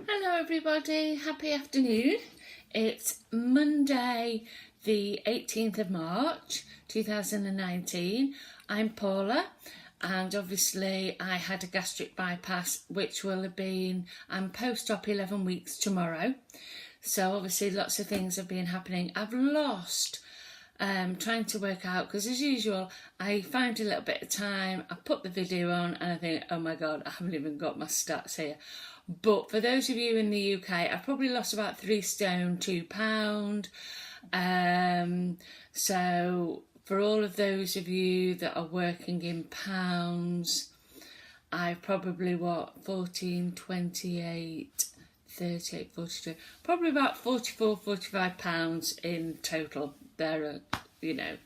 Hello everybody, happy afternoon. It's Monday the 18th of March 2019. I'm Paula and obviously I had a gastric bypass which will have been, I'm post-op 11 weeks tomorrow. So obviously lots of things have been happening. I've lost trying to work out, because as usual I find a little bit of time, I put the video on and I think, oh my god, I haven't even got my stats here. But for those of you in the UK, I've probably lost about 3 stone, 2 pound. So for all of those of you that are working in pounds, I've probably 14, 28, 38, 42, probably about 44, 45 pounds in total. There are, a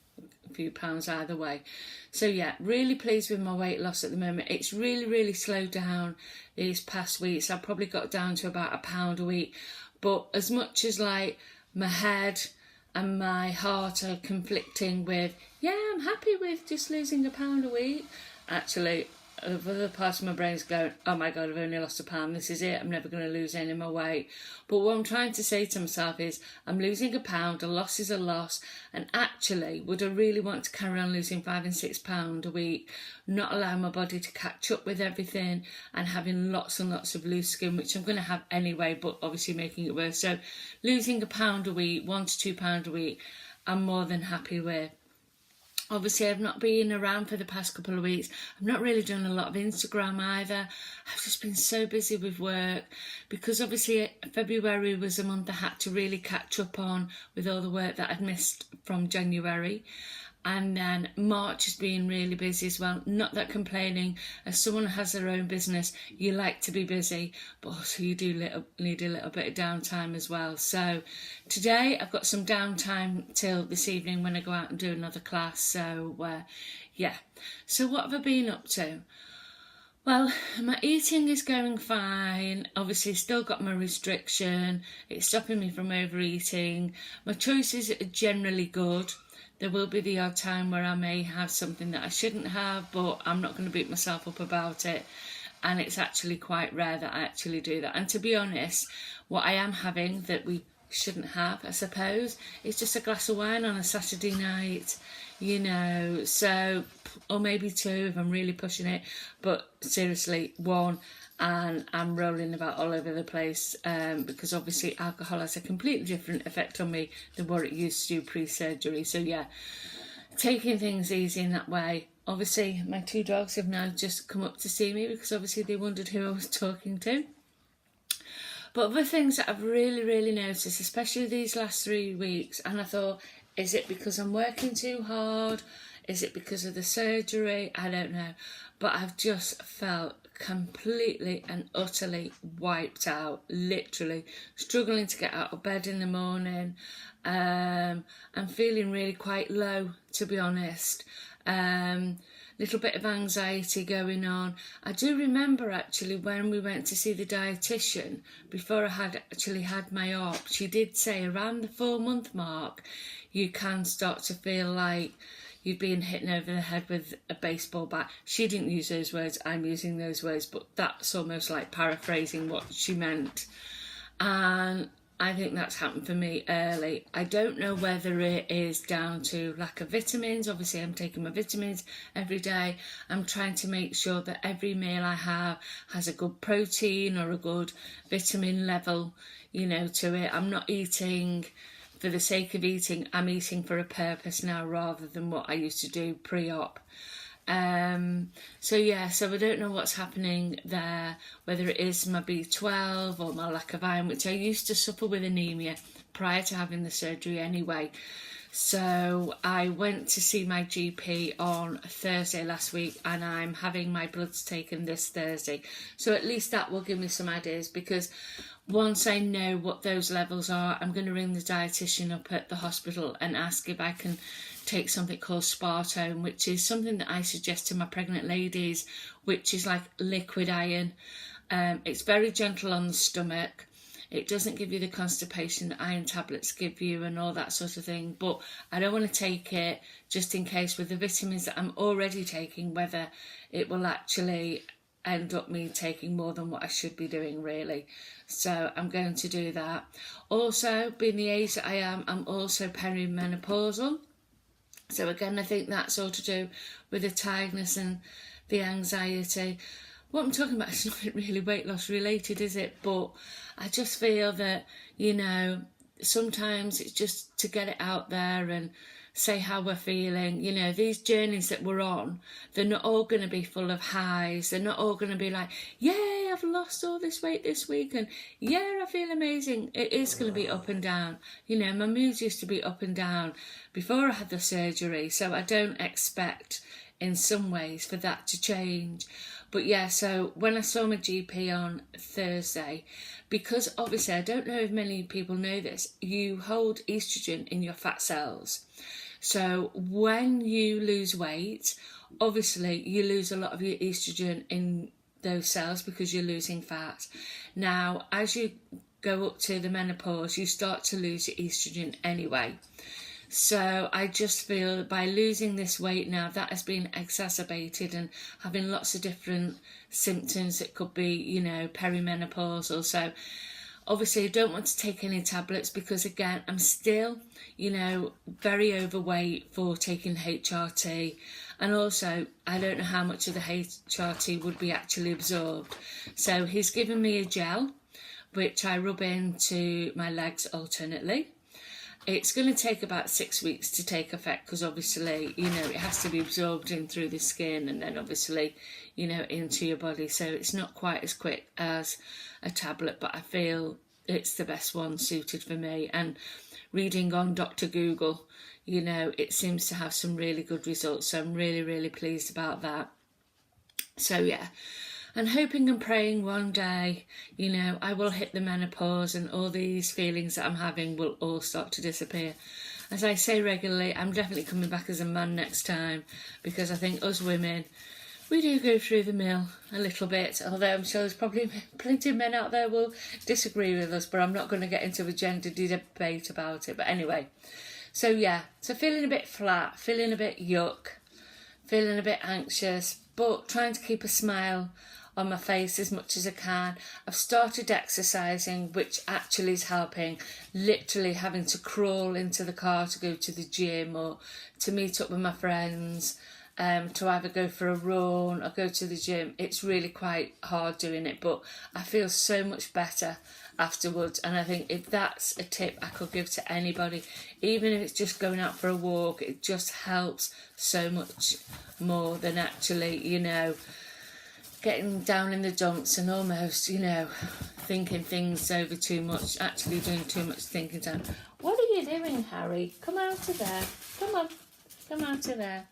few pounds either way. So yeah, really pleased with my weight loss at the moment. It's really slowed down these past weeks. I've probably got down to about £1 a week, but as much as like my head and my heart are conflicting with, yeah, I'm happy with just losing £1 a week, actually the other part of my brain's going, oh my god, I've only lost £1, this is it, I'm never going to lose any more weight. But what I'm trying to say to myself is, I'm losing £1, a loss is a loss, and actually would I really want to carry on losing £5 and £6 a week, not allow my body to catch up with everything and having lots and lots of loose skin, which I'm going to have anyway, but obviously making it worse. So losing £1 a week, £1 to £2 a week, I'm more than happy with. Obviously, I've not been around for the past couple of weeks. I've not really done a lot of Instagram either. I've just been so busy with work because obviously February was a month I had to really catch up on with all the work that I'd missed from January. And then March has been really busy as well. Not that complaining. As someone who has their own business, you like to be busy, but also you do need a little bit of downtime as well. So today I've got some downtime till this evening when I go out and do another class. So yeah. So what have I been up to? Well, my eating is going fine. Obviously, still got my restriction. It's stopping me from overeating. My choices are generally good. There will be the odd time where I may have something that I shouldn't have, but I'm not going to beat myself up about it. And it's actually quite rare that I actually do that. And to be honest, what I am having that we shouldn't have, I suppose, is just a glass of wine on a Saturday night, so, or maybe 2 if I'm really pushing it. But seriously, 1. And I'm rolling about all over the place because obviously alcohol has a completely different effect on me than what it used to do pre-surgery. So yeah, taking things easy in that way. Obviously my 2 dogs have now just come up to see me because obviously they wondered who I was talking to. But other things that I've really noticed, especially these last 3 weeks, and I thought, is it because I'm working too hard? Is it because of the surgery? I don't know. But I've just felt completely and utterly wiped out, literally struggling to get out of bed in the morning. I'm feeling really quite low, to be honest. Little bit of anxiety going on. I do remember actually when we went to see the dietitian before I had actually had my op, she did say around the 4-month mark you can start to feel like you've been hit over the head with a baseball bat. She didn't use those words, I'm using those words, but that's almost like paraphrasing what she meant. And I think that's happened for me early. I don't know whether it is down to lack of vitamins. Obviously, I'm taking my vitamins every day. I'm trying to make sure that every meal I have has a good protein or a good vitamin level, to it. I'm not eating for the sake of eating. I'm eating for a purpose now rather than what I used to do pre-op. So I don't know what's happening there, whether it is my B12 or my lack of iron, which I used to suffer with anemia prior to having the surgery anyway. So I went to see my GP on Thursday last week and I'm having my bloods taken this Thursday. So at least that will give me some ideas, because once I know what those levels are, I'm going to ring the dietitian up at the hospital and ask if I can take something called Spartone, which is something that I suggest to my pregnant ladies, which is like liquid iron. It's very gentle on the stomach. It doesn't give you the constipation that iron tablets give you and all that sort of thing. But I don't want to take it just in case with the vitamins that I'm already taking, whether it will actually end up me taking more than what I should be doing, really. So I'm going to do that. Also, being the age that I am, I'm also perimenopausal. So again, I think that's all to do with the tiredness and the anxiety. What I'm talking about is not really weight loss related, is it? But I just feel that, you know, sometimes it's just to get it out there and say how we're feeling. You know, these journeys that we're on, they're not all going to be full of highs. They're not all going to be like, yay, I've lost all this weight this week, and yeah, I feel amazing. It is going to be up and down. You know, my moods used to be up and down before I had the surgery, so I don't expect in some ways for that to change. But yeah, so when I saw my GP on Thursday, because obviously I don't know if many people know this, you hold estrogen in your fat cells. So when you lose weight, obviously you lose a lot of your estrogen in those cells because you're losing fat. Now, as you go up to the menopause, you start to lose your estrogen anyway. So I just feel that by losing this weight now, that has been exacerbated and having lots of different symptoms that could be, you know, perimenopausal. So obviously I don't want to take any tablets because, again, I'm still, you know, very overweight for taking HRT. And also, I don't know how much of the HRT would be actually absorbed. So he's given me a gel, which I rub into my legs alternately. It's going to take about 6 weeks to take effect because obviously, you know, it has to be absorbed in through the skin and then obviously, you know, into your body. So it's not quite as quick as a tablet, but I feel it's the best one suited for me. And reading on Dr. Google, you know, it seems to have some really good results. So I'm really, really pleased about that. So yeah. And hoping and praying one day, you know, I will hit the menopause and all these feelings that I'm having will all start to disappear. As I say regularly, I'm definitely coming back as a man next time because I think us women, we do go through the mill a little bit, although I'm sure there's probably plenty of men out there will disagree with us, but I'm not going to get into a gender debate about it. But anyway, so yeah, so feeling a bit flat, feeling a bit yuck, feeling a bit anxious, but trying to keep a smile on my face as much as I can. I've started exercising, which actually is helping. Literally having to crawl into the car to go to the gym or to meet up with my friends, to either go for a run or go to the gym. It's really quite hard doing it, but I feel so much better afterwards. And I think if that's a tip I could give to anybody, even if it's just going out for a walk, it just helps so much more than actually, you know, getting down in the dumps and almost, you know, thinking things over too much, actually doing too much thinking time. What are you doing, Harry? Come out of there. Come on. Come out of there.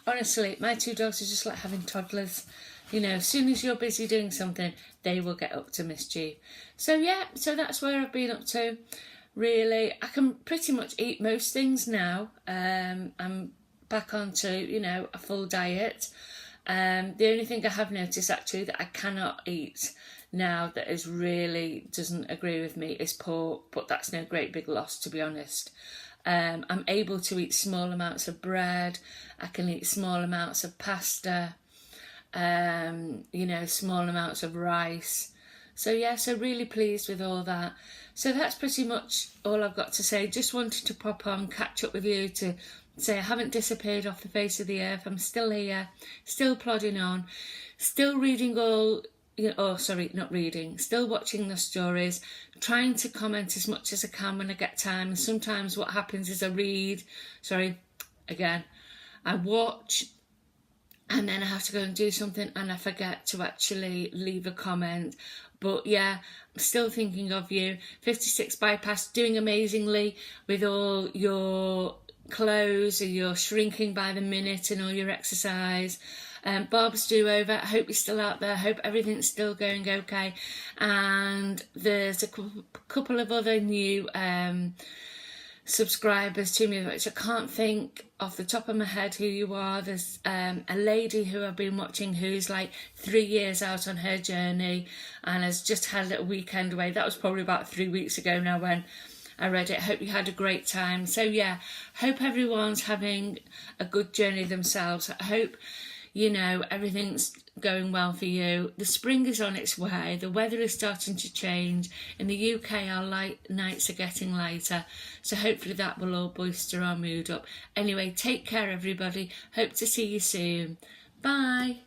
Honestly, my two dogs are just like having toddlers. You know, as soon as you're busy doing something, they will get up to mischief. So yeah, so that's where I've been up to. Really, I can pretty much eat most things now. I'm back onto, you know, a full diet. The only thing I have noticed actually that I cannot eat now that is really doesn't agree with me is pork, but that's no great big loss, to be honest. I'm able to eat small amounts of bread. I can eat small amounts of pasta, you know, small amounts of rice. So yeah, so really pleased with all that. So that's pretty much all I've got to say. Just wanted to pop on, catch up with you to say I haven't disappeared off the face of the earth. I'm still here, still plodding on, still reading all, you know, still watching the stories, trying to comment as much as I can when I get time. And sometimes what happens is I watch and then I have to go and do something and I forget to actually leave a comment. But yeah, I'm still thinking of you. 56 Bypass doing amazingly with all your clothes and you're shrinking by the minute and all your exercise. Bob's do over. I hope you're still out there. I hope everything's still going okay. And there's a couple of other new subscribers to me, which I can't think off the top of my head who you are. There's a lady who I've been watching who's like 3 years out on her journey and has just had a little weekend away. That was probably about 3 weeks ago now when I read it. Hope you had a great time. So yeah, hope everyone's having a good journey themselves. I hope, you know, everything's going well for you. The spring is on its way. The weather is starting to change. In the UK, our nights are getting lighter. So hopefully that will all bolster our mood up. Anyway, take care, everybody. Hope to see you soon. Bye.